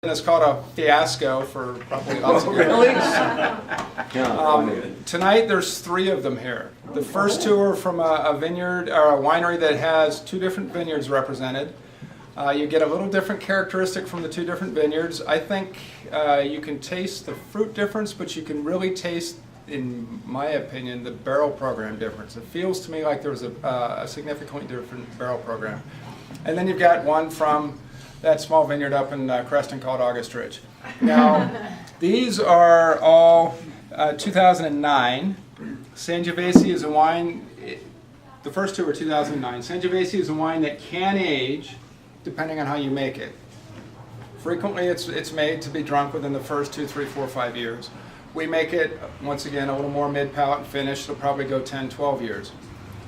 It's called a fiasco for probably lots of Really? Tonight there's 3 of them here. The first 2 are from a vineyard or a winery that has 2 different vineyards represented. You get a little different characteristic from the 2 different vineyards. I think you can taste the fruit difference, but you can really taste, in my opinion, the barrel program difference. It feels to me like there was a significantly different barrel program. And then you've got one from that small vineyard up in Creston called August Ridge. Now, these are all 2009. Sangiovese is a wine, the first 2 are 2009. Sangiovese is a wine that can age depending on how you make it. Frequently it's made to be drunk within the first 2, 3, 4, 5 years. We make it, once again, a little more mid-palate finish. It'll probably go 10, 12 years.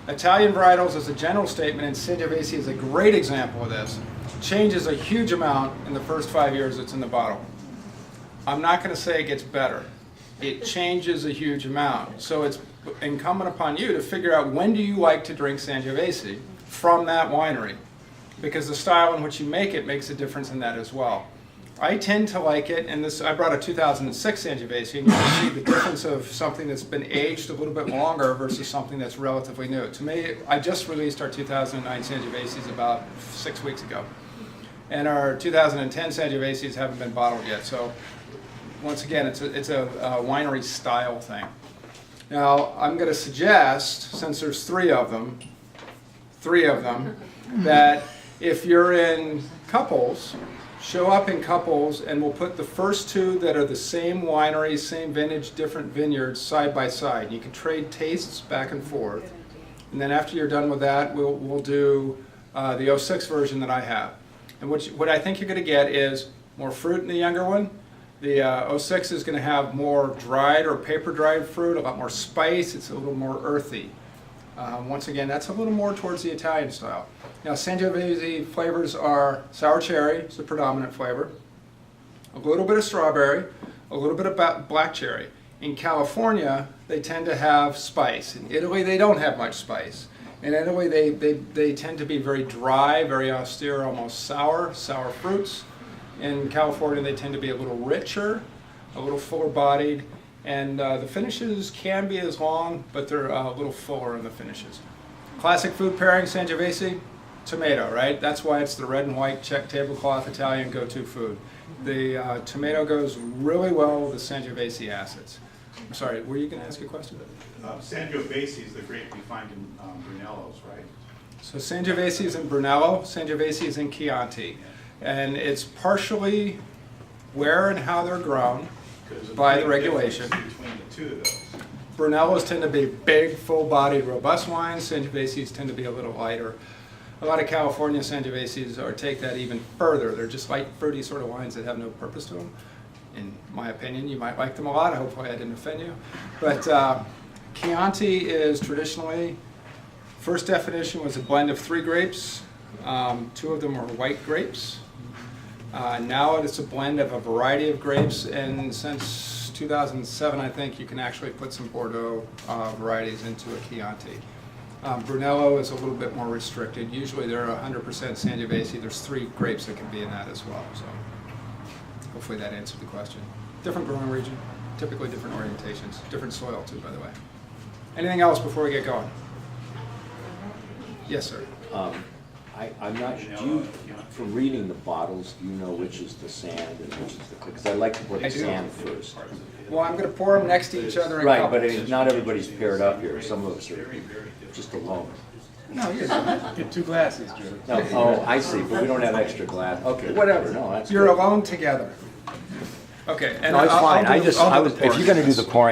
Italian varietals as a general statement, and Sangiovese is a great example of this, changes a huge amount in the first 5 years it's in the bottle. I'm not going to say it gets better. It changes a huge amount. So it's incumbent upon you to figure out when do you like to drink Sangiovese from that winery, because the style in which you make it makes a difference in that as well. I tend to like it, and I brought a 2006 Sangiovese, and you can see the difference of something that's been aged a little bit longer versus something that's relatively new. To me, I just released our 2009 Sangioveses about 6 weeks ago. And our 2010 Sangioveses haven't been bottled yet. So once again, it's a winery style thing. Now, I'm going to suggest, since there's 3 of them, that if you're in couples, show up in couples, and we'll put the first 2 that are the same winery, same vintage, different vineyards side by side. You can trade tastes back and forth. And then after you're done with that, we'll do the 06 version that I have. And what I think you're going to get is more fruit in the younger one. The 06 is going to have more dried or paper-dried fruit, a lot more spice. It's a little more earthy. Once again, that's a little more towards the Italian style. Now, Sangiovese flavors are sour cherry, it's the predominant flavor, a little bit of strawberry, a little bit of black cherry. In California, they tend to have spice. In Italy, they don't have much spice. In Italy, they tend to be very dry, very austere, almost sour fruits. In California, they tend to be a little richer, a little fuller bodied, and the finishes can be as long, but they're a little fuller in the finishes. Classic food pairing, Sangiovese, tomato, right? That's why it's the red and white Czech tablecloth Italian go-to food. The tomato goes really well with the Sangiovese acids. I'm sorry, were you going to ask a question? Sangiovese is the grape we find in Brunello's, right? So Sangiovese is in Brunello, Sangiovese is in Chianti. And it's partially where and how they're grown by the regulation. Between the 2 of those. Brunellos tend to be big, full-bodied, robust wines. Sangioveses tend to be a little lighter. A lot of California Sangioveses take that even further. They're just light, fruity sort of wines that have no purpose to them. In my opinion, you might like them a lot. Hopefully I didn't offend you. But Chianti is traditionally, first definition was a blend of 3 grapes. 2 of them are white grapes. Now it's a blend of a variety of grapes, and since 2007, I think, you can actually put some Bordeaux varieties into a Chianti. Brunello is a little bit more restricted. Usually they're 100% Sangiovese. There's 3 grapes that can be in that as well. So hopefully that answered the question. Different growing region, typically different orientations, different soil too, by the way. Anything else before we get going? Yes, sir. I'm not, from reading the bottles, do you know which is the sand and which is the clay? Because I like to pour the sand first. Well, I'm going to pour them next to each other in Right, couples. but not everybody's paired up here. Some of us are just alone. No, you're not. Get 2 glasses, Drew. No, oh, I see, but we don't have extra glass. Okay, whatever, no, that's You're good. alone together. Okay. And No, it's fine. I'll do the if you're going to do the pouring,